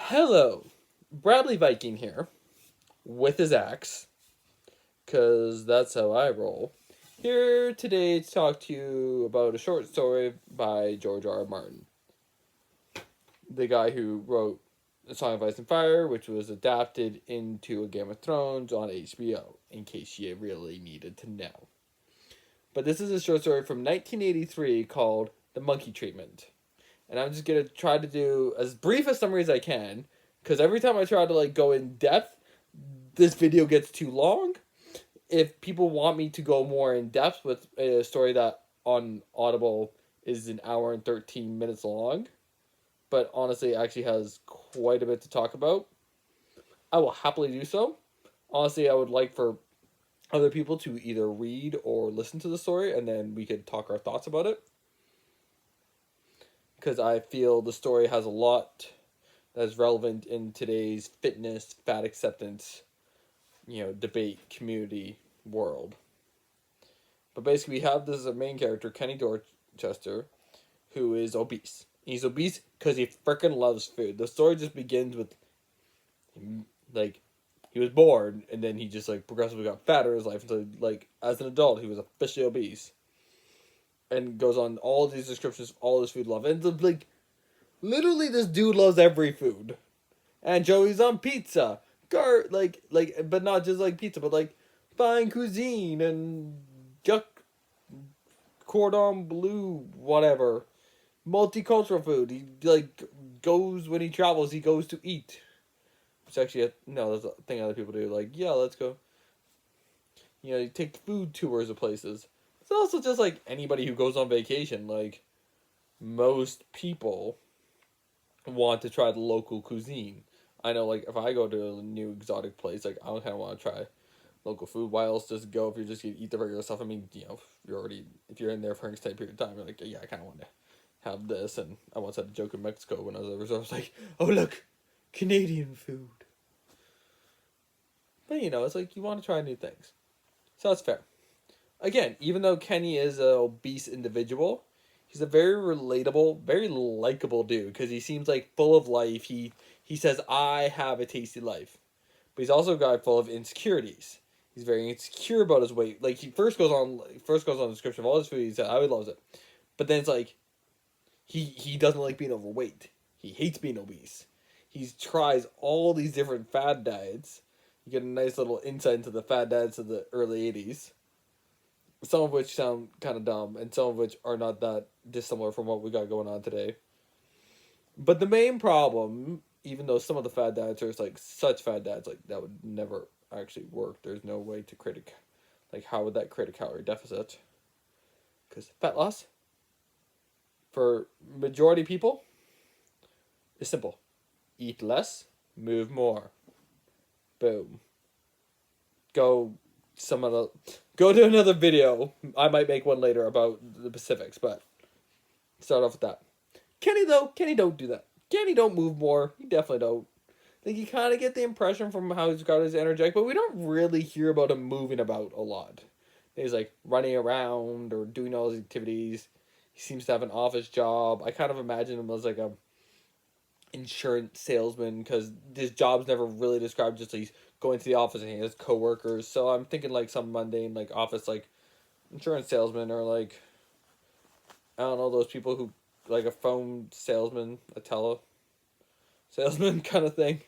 Hello, Bradley Viking here with his axe, because that's how I roll. Here today to talk to you about a short story by George R. R. Martin, the guy who wrote A Song of Ice and Fire, which was adapted into a Game of Thrones on HBO, in case you really needed to know. But this is a short story from 1983 called The Monkey Treatment. And I'm just going to try to do as brief a summary as I can, because every time I try to go in depth, this video gets too long. If people want me to go more in depth with a story that on Audible is an hour and 13 minutes long, but honestly actually has quite a bit to talk about, I will happily do so. Honestly, I would like for other people to either read or listen to the story, and then we could talk our thoughts about it. Because I feel the story has a lot that is relevant in today's fitness, fat acceptance, debate community world. But basically, we have this main character, Kenny Dorchester, who is obese. He's obese because he freaking loves food. The story just begins with him, he was born, and then he just, progressively got fatter in his life until, as an adult, he was officially obese. And goes on all these descriptions of all his food love. And, literally, this dude loves every food. And Joey's on pizza. But not just pizza, but fine cuisine and duck cordon bleu, whatever. Multicultural food. He goes when he travels. He goes to eat. It's actually that's a thing other people do. Yeah, let's go. You take food tours of places. It's also just anybody who goes on vacation. Most people want to try the local cuisine. I know, if I go to a new exotic place, I kind of want to try local food. Why else just go if you're just going to eat the regular stuff? I mean, if you're in there for an extended period of time, you're yeah, I kind of want to have this. And I once had a joke in Mexico when I was over, so I was like, oh, look, Canadian food. But, it's you want to try new things. So that's fair. Again, even though Kenny is an obese individual, he's a very relatable, very likable dude because he seems full of life. He says, I have a tasty life. But he's also a guy full of insecurities. He's very insecure about his weight. He first goes on the description of all his food. He said, he loves it. But then it's he doesn't like being overweight. He hates being obese. He tries all these different fad diets. You get a nice little insight into the fad diets of the early 80s. Some of which sound kind of dumb, and some of which are not that dissimilar from what we got going on today. But the main problem, even though some of the fad diets are such fad diets, that would never actually work. There's no way to create how would that create a calorie deficit? Because fat loss, for majority people, is simple. Eat less, move more. Boom. Go to another video. I might make one later about the Pacifics, but start off with that. Kenny don't do that. Kenny don't move more. He definitely don't. You kind of get the impression from how he's got his energetic, but we don't really hear about him moving about a lot. He's running around or doing all his activities. He seems to have an office job. I kind of imagine him as a insurance salesman because his job's never really described. Just he's going to the office and he has coworkers. So I'm thinking some mundane office insurance salesman or I don't know, those people who a phone salesman, a tele salesman kind of thing.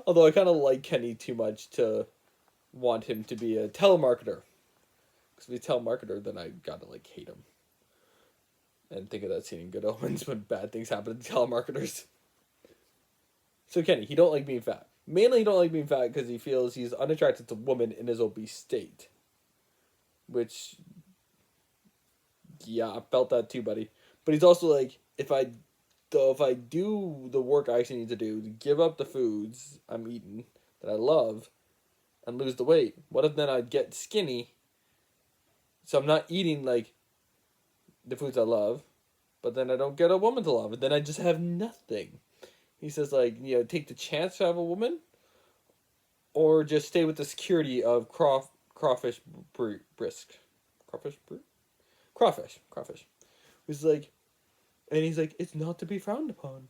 Although I kind of like Kenny too much to want him to be a telemarketer. Because if he's a telemarketer, then I gotta hate him. And think of that scene in Good Omens when bad things happen to telemarketers. So Kenny, he don't like being fat. Mainly he don't like being fat because he feels he's unattracted to women in his obese state. Which, yeah, I felt that too, buddy. But he's also if I do the work I actually need to do to give up the foods I'm eating that I love and lose the weight, what if then I get skinny? So I'm not eating the foods I love, but then I don't get a woman to love it. Then I just have nothing. He says take the chance to have a woman, or just stay with the security of crawfish brisk, crawfish. He's and he's it's not to be frowned upon.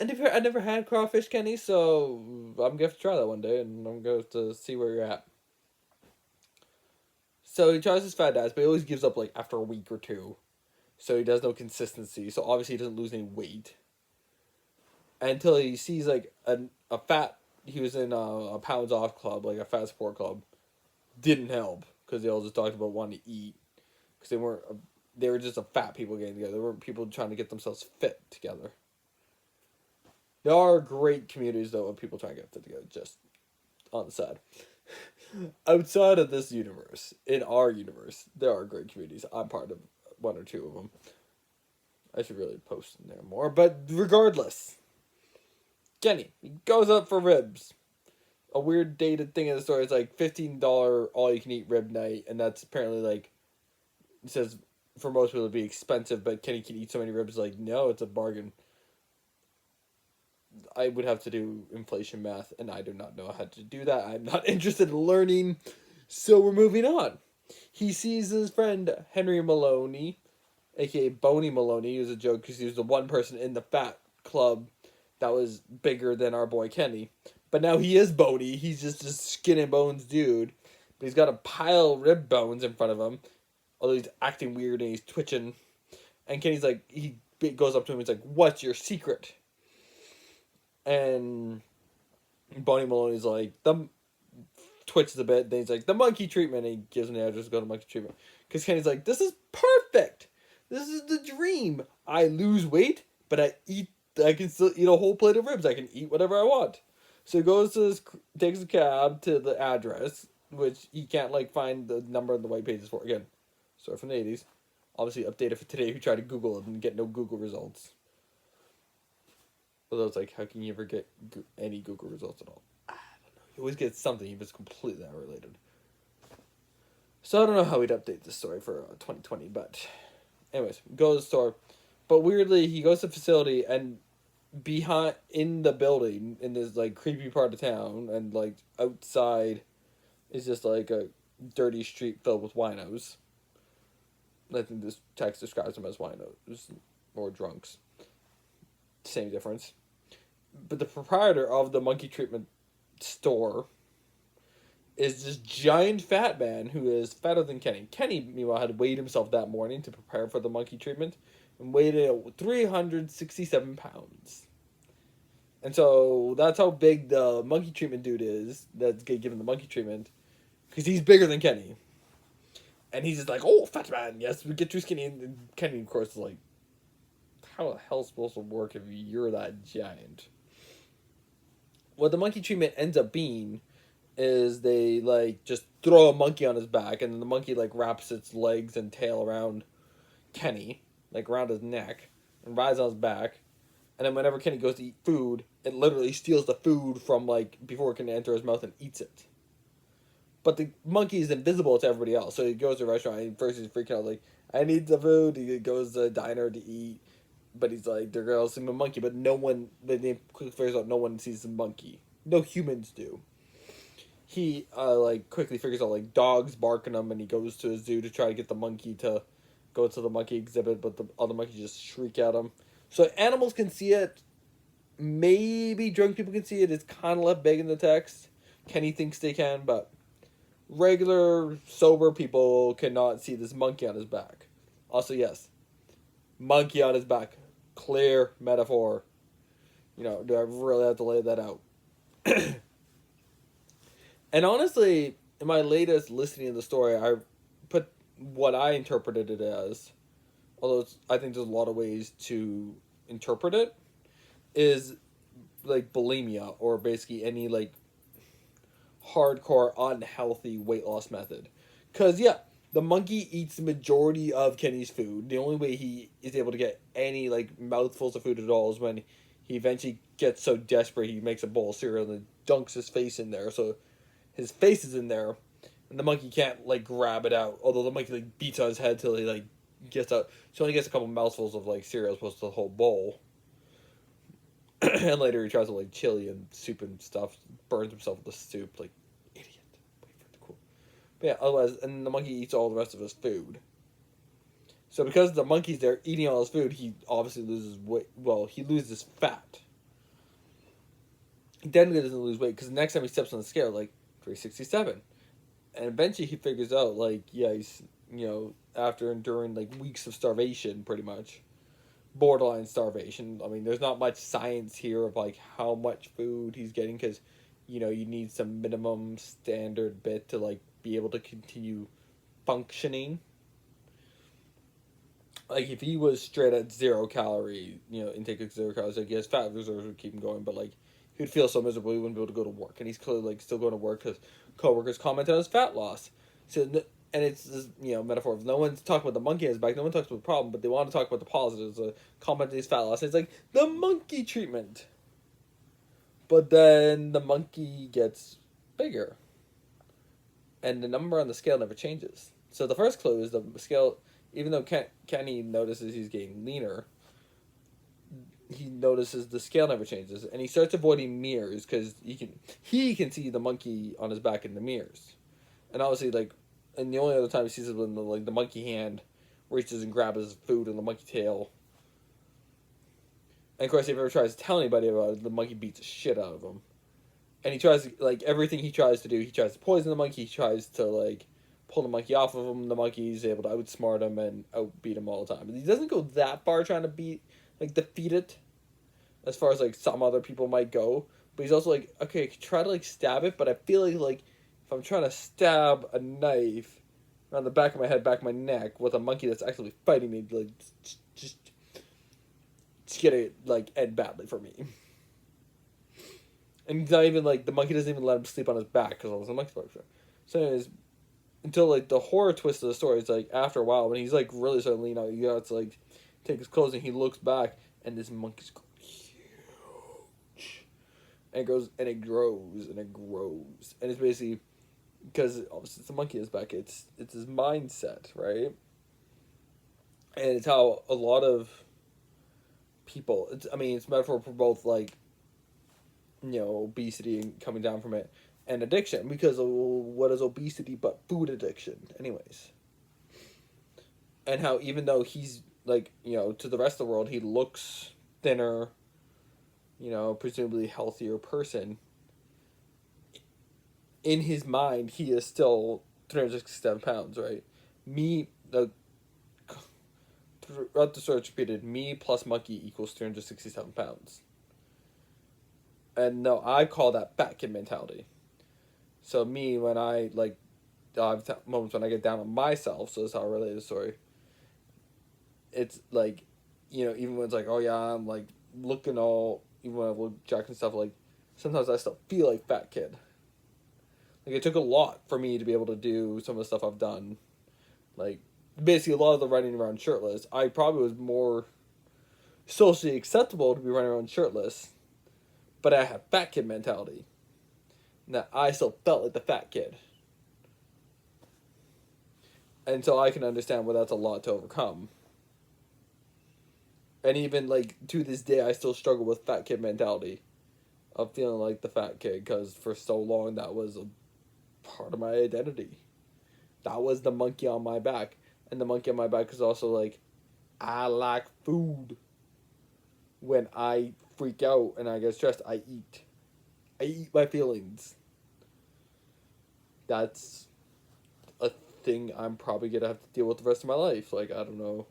I never had crawfish, Kenny, so I'm gonna have to try that one day, and I'm going to see where you're at. So he tries his fat diet, but he always gives up like after a week or two. So he does no consistency. So obviously he doesn't lose any weight until he sees like a fat. He was in a pounds off club, like a fat support club. Didn't help because they all just talked about wanting to eat because they weren't. They were just a fat people getting together. They weren't people trying to get themselves fit together. There are great communities though of people trying to get fit together. Just on the side. Outside of this universe, in our universe, there are great communities. I'm part of one or two of them. I should really post in there more. But regardless, Kenny, he goes up for ribs. A weird dated thing in the story is like $15 all you can eat rib night, and that's apparently like it says for most people it'd be expensive, but Kenny can eat so many ribs. Like no, it's a bargain. I would have to do inflation math, and I do not know how to do that. I'm not interested in learning, so we're moving on. He sees his friend Henry Maloney, aka Boney Maloney. He was a joke because he was the one person in the fat club that was bigger than our boy Kenny. But now he is Boney. He's just a skin and bones dude. But he's got a pile of rib bones in front of him. Although he's acting weird and he's twitching. And Kenny's like, he goes up to him and he's like, what's your secret? And Boney Maloney's like, twitches a bit. Then he's like, the monkey treatment. And he gives him the address to go to monkey treatment. Because Kenny's like, this is perfect. This is the dream. I lose weight, but I can still eat a whole plate of ribs. I can eat whatever I want. So he goes to takes a cab to the address, which he can't like find the number on the white pages for. Again, sorry from the 80s. Obviously updated for today. Who tried to Google it and get no Google results. Although it's like, how can you ever get any Google results at all? I don't know. You always get something if it's completely unrelated. So I don't know how we'd update this story for 2020, but anyways, goes to the store. But weirdly, he goes to the facility and behind in the building in this like creepy part of town and like outside is just like a dirty street filled with winos. I think this text describes them as winos or drunks. Same difference. But the proprietor of the monkey treatment store is this giant fat man who is fatter than Kenny. Kenny, meanwhile, had weighed himself that morning to prepare for the monkey treatment and weighed 367 pounds. And so that's how big the monkey treatment dude is that's given the monkey treatment because he's bigger than Kenny. And he's just like, oh, fat man, yes, we get too skinny. And Kenny, of course, is like, how the hell is it supposed to work if you're that giant? What the monkey treatment ends up being is they like just throw a monkey on his back and then the monkey like wraps its legs and tail around Kenny, like around his neck, and rides on his back. And then whenever Kenny goes to eat food, it literally steals the food from like before it can enter his mouth and eats it. But the monkey is invisible to everybody else. So he goes to a restaurant and first he's freaking out like, I need the food. He goes to a diner to eat. But he's like, they're going to see a monkey, but no one, they quickly figures out no one sees the monkey. No humans do. He, like, quickly figures out, like, dogs barking him, and he goes to a zoo to try to get the monkey to go to the monkey exhibit, but the other monkeys just shriek at him. So animals can see it. Maybe drunk people can see it. It's kind of left vague in the text. Kenny thinks they can, but regular, sober people cannot see this monkey on his back. Also, yes, monkey on his back. Clear metaphor. You know, do I really have to lay that out? And honestly, in my latest listening of the story, I put what I interpreted it as, although I think there's a lot of ways to interpret it, is like bulimia, or basically any like hardcore unhealthy weight loss method. Because, yeah, the monkey eats the majority of Kenny's food. The only way he is able to get any like mouthfuls of food at all is when he eventually gets so desperate he makes a bowl of cereal and then dunks his face in there. So his face is in there, and the monkey can't like grab it out. Although the monkey like beats on his head till he like gets out. So he gets a couple mouthfuls of like cereal as opposed to the whole bowl. And later he tries to like chili and soup and stuff, burns himself with the soup. Like, idiot. Wait for it to cool. But yeah, otherwise, and the monkey eats all the rest of his food. So because the monkey's there eating all his food, he obviously loses weight. Well, he loses fat. he definitely doesn't lose weight because the next time he steps on the scale, like 367, and eventually he figures out like yeah he's after enduring like weeks of starvation pretty much borderline starvation. I mean, there's not much science here of like how much food he's getting because, you need some minimum standard bit to like be able to continue functioning. Like if he was straight at 0 calorie, intake of 0 calories, like his fat reserves would keep him going, but like he would feel so miserable he wouldn't be able to go to work, and he's clearly like still going to work because coworkers comment on his fat loss. So and it's this metaphor of no one's talking about the monkey on his back, no one talks about the problem, but they want to talk about the positives. Comment on his fat loss. And it's like the monkey treatment, but then the monkey gets bigger, and the number on the scale never changes. So the first clue is the scale. Even though Kenny notices he's getting leaner, he notices the scale never changes, and he starts avoiding mirrors because he can see the monkey on his back in the mirrors, and obviously and the only other time he sees it when the monkey hand reaches and grabs his food and the monkey tail. And of course, if he ever tries to tell anybody about it, the monkey beats the shit out of him. And he tries everything he tries to do. He tries to poison the monkey. He tries to pull the monkey off of him. The monkey's able to outsmart him and outbeat him all the time. But he doesn't go that far trying to defeat it, as far as some other people might go. But he's also okay, try to stab it. But I feel like if I'm trying to stab a knife around the back of my head, back of my neck, with a monkey that's actually fighting me, just get it end badly for me. And he's not even the monkey doesn't even let him sleep on his back because all the monkey's back there. So anyways, until the horror twist of the story is after a while when he's really starting to lean out, you got to take his clothes and he looks back and this monkey's huge, and it grows and it grows and it grows, and it's basically because obviously it's a monkey in his back. It's his mindset, right? And it's how a lot of people. It's metaphor for both obesity and coming down from it, and addiction, because what is obesity but food addiction anyways? And how even though he's to the rest of the world he looks thinner, presumably healthier person, in his mind he is still 367 pounds, right? Throughout the search repeated, me plus monkey equals 367 pounds. And no, I call that fat kid mentality. So me, when I I have moments when I get down on myself. So that's how I relate the story. It's even when it's oh yeah, I'm looking all, even when I look jacked and stuff, sometimes I still feel like fat kid. It took a lot for me to be able to do some of the stuff I've done. Basically a lot of the running around shirtless. I probably was more socially acceptable to be running around shirtless, but I have fat kid mentality. That I still felt like the fat kid. And so I can understand why that's a lot to overcome. And even to this day I still struggle with fat kid mentality. Of feeling like the fat kid, because for so long that was a part of my identity. That was the monkey on my back. And the monkey on my back is also I like food. When I freak out and I get stressed, I eat. I eat my feelings. That's a thing I'm probably going to have to deal with the rest of my life. I don't know.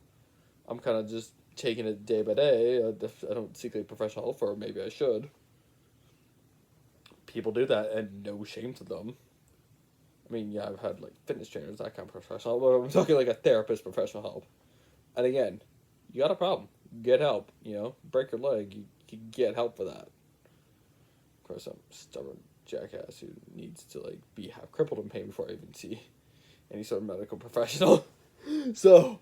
I'm kind of just taking it day by day. I don't seek professional help, or maybe I should. People do that, and no shame to them. I mean, yeah, I've had fitness trainers, that kind of professional help, but I'm talking a therapist professional help. And again, you got a problem, get help. Break your leg, you can get help for that. Of course, I'm a stubborn jackass who needs to be half crippled in pain before I even see any sort of medical professional. So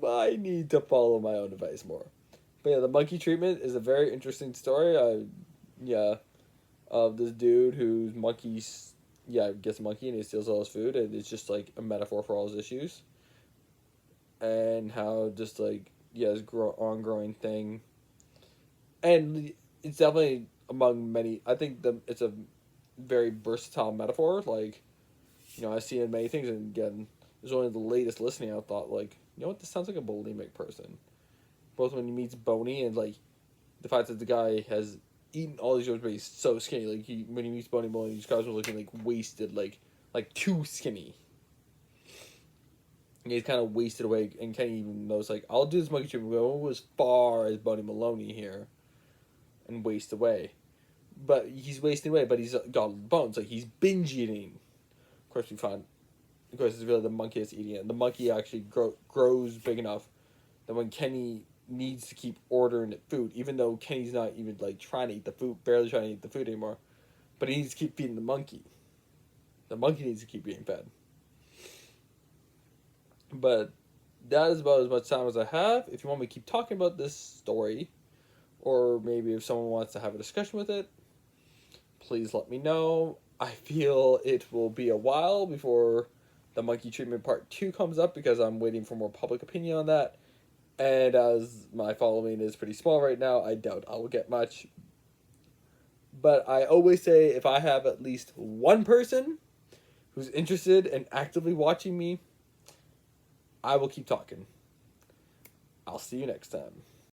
I need to follow my own advice more. But yeah, the monkey treatment is a very interesting story. Of this dude whose monkeys, gets a monkey and he steals all his food, and it's just a metaphor for all his issues. And how just his ongoing thing. And it's definitely among many. I think it's a very versatile metaphor. I see in many things, and again, there's only the latest listening I thought, you know what, this sounds like a bulimic person. Both when he meets Boney and The fact that the guy has eaten all these yogurts, but he's so skinny. Like when he meets Bunny Maloney, these guys are looking like wasted, like too skinny. And he's kind of wasted away, and Kenny even knows like, I'll do this monkey treatment, but I won't go as far as Bunny Maloney here, and waste away. But he's wasting away, but he's got bones. Like he's binge eating. Of course, we find, of course, it's really the monkey that's eating it. And the monkey actually grows big enough that when Kenny needs to keep ordering food, even though Kenny's not even like trying to eat the food, barely trying to eat the food anymore, but he needs to keep feeding the monkey. The monkey needs to keep being fed. But that is about as much time as I have. If you want me to keep talking about this story, or maybe if someone wants to have a discussion with it, please let me know. I feel it will be a while before the monkey treatment part 2 comes up because I'm waiting for more public opinion on that. And as my following is pretty small right now, I doubt I will get much. But I always say if I have at least one person who's interested and actively watching me, I will keep talking. I'll see you next time.